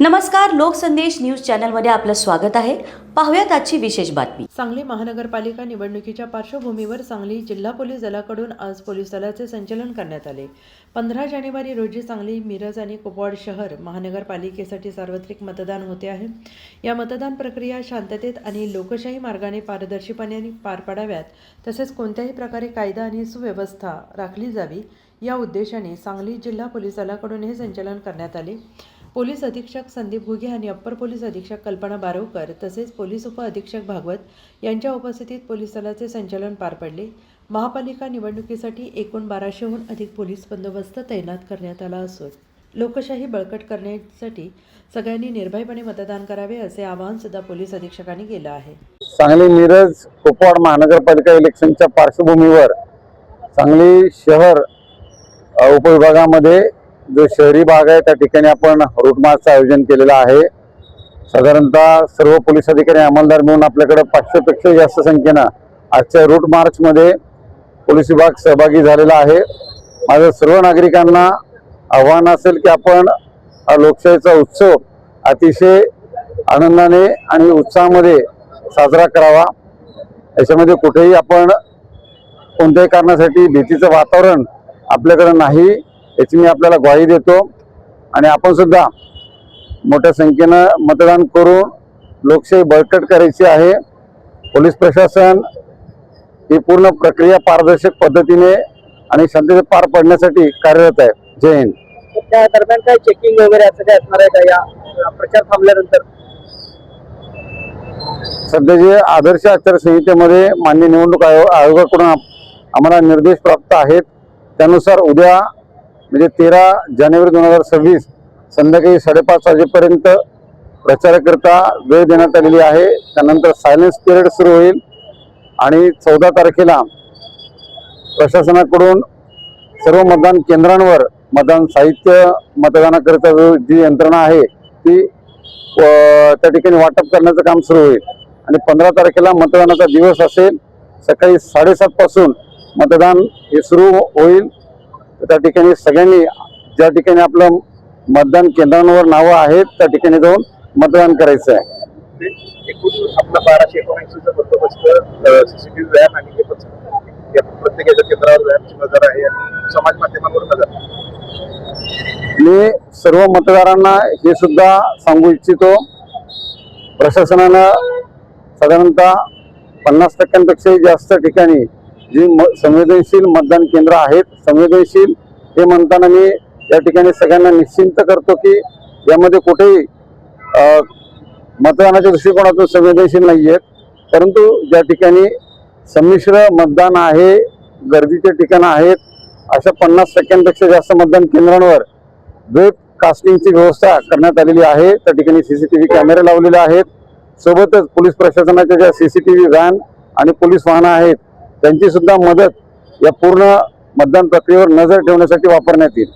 नमस्कार, लोकसंदेश न्यूज चॅनलमध्ये आपलं स्वागत आहे। पाहूयात आजची विशेष बातमी। सांगली महानगरपालिका निवडणुकीच्या पार्श्वभूमीवर सांगली जिल्हा पोलीस दलाकडून आज पोलीस दलाचे संचलन करण्यात आले। 15 जानेवारी रोजी सांगली, मिरज आणि कुपवाड शहर महानगरपालिकेसाठी सार्वत्रिक मतदान होते आहे। या मतदान प्रक्रिया शांततेत आणि लोकशाही मार्गाने पारदर्शीपणे पार पाडाव्यात, तसेच कोणत्याही प्रकारे कायदा आणि सुव्यवस्था राखली जावी या उद्देशाने सांगली जिल्हा पोलीस दलाकडून हे संचलन करण्यात आले। पोलीस अधीक्षक संदीप घुगे आणि अप्पर पोलीस अधीक्षक कल्पना बारोकर तसेच पोलीस उप अधीक्षक भागवत यांच्या उपस्थितीत पोलीस दलाचे संचलन पार पडले। महापालिका निवडणुकीसाठी एकूण 1200हून अधिक पोलीस बंदोबस्त तैनात करण्यात आला असून लोकशाही बळकट करण्यासाठी सगळ्यांनी निर्भयपणे मतदान करावे असे आवाहन सुद्धा पोलीस अधीक्षकांनी केलं आहे। सांगली मिरज कुपवाड महानगरपालिका इलेक्शनच्या पार्श्वभूमीवर सांगली शहर उपविभागामध्ये जो शहरी भाग आहे त्या ठिकाणी आपण रूट मार्चचं आयोजन केलेलं आहे। साधारणतः सर्व पोलीस अधिकारी अंमलदार मिळून आपल्याकडे 500 पेक्षा जास्त संख्येनं आजच्या रूट मार्चमध्ये पोलीस विभाग सहभागी झालेला आहे। माझं सर्व नागरिकांना आव्हान असेल की आपण लोकशाहीचा उत्सव अतिशय आनंदाने आणि उत्साहामध्ये साजरा करावा। याच्यामध्ये कुठेही आपण कोणत्याही कारणासाठी भीतीचं वातावरण आपल्याकडे नाही याची मी आपल्याला ग्वाही देतो आणि आपण सुद्धा मोठ्या संख्येनं मतदान करून लोकशाही बळकट करायची आहे। पोलीस प्रशासन ही पूर्ण प्रक्रिया पारदर्शक पद्धतीने आणि शांततेत पार पाडण्यासाठी कार्यरत आहे। जय हिंद। त्या दरम्यान काय चेकिंग वगैरे असं काय असणार आहे का या प्रचार थांबल्यानंतर? सध्या जे आदर्श आचारसंहितेमध्ये माननीय निवडणूक आयोगाकडून आम्हाला निर्देश प्राप्त आहेत त्यानुसार उद्या म्हणजे 13 जानेवारी 2026 संध्याकाळी 5:30 वाजेपर्यंत प्रचाराकरता वेळ देण्यात आलेली आहे। त्यानंतर सायलेन्स पिरियड सुरू होईल आणि 14 तारखेला प्रशासनाकडून सर्व मतदान केंद्रांवर मतदान साहित्य मतदानाकरिता जी यंत्रणा आहे ती त्या ठिकाणी वाटप करण्याचं काम सुरू होईल आणि 15 तारखेला मतदानाचा दिवस असेल। सकाळी 7:30 पासून मतदान हे सुरू होईल। त्या ठिकाणी सगळ्यांनी ज्या ठिकाणी आपलं मतदान केंद्रांवर नावं आहेत त्या ठिकाणी जाऊन मतदान करायचं आहे। एकूण आपला 1279चा बंदोबस्त सीसीटीव्ही व्हॅन आणि प्रत्येकाच्या केंद्रावर व्हॅनची नजर आहे आणि समाज माध्यमांवर नजर। मी सर्व मतदारांना हे सुद्धा सांगू इच्छितो, प्रशासनानं साधारणतः 50% जास्त ठिकाणी जी संवेदनशील मतदान केंद्र आहेत, संवेदनशील हे म्हणताना मी या ठिकाणी सगळ्यांना निश्चिंत करतो की यामध्ये कुठेही मतदानाच्या दृष्टिकोनातून संवेदनशील नाही आहेत, परंतु ज्या ठिकाणी संमिश्र मतदान आहे, गर्दीचे ठिकाणं आहेत, अशा 50% जास्त मतदान केंद्रांवर वेब कास्टिंगची व्यवस्था करण्यात आलेली आहे। त्या ठिकाणी सीसीटीव्ही कॅमेरे लावलेले आहेत। सोबतच पोलीस प्रशासनाच्या ज्या सीसीटीव्ही व्हॅन आणि पोलीस वाहनं आहेत त्यांची सुद्धा मदत या पूर्ण मतदान प्रक्रियेवर नजर ठेवण्यासाठी वापरण्यात येईल।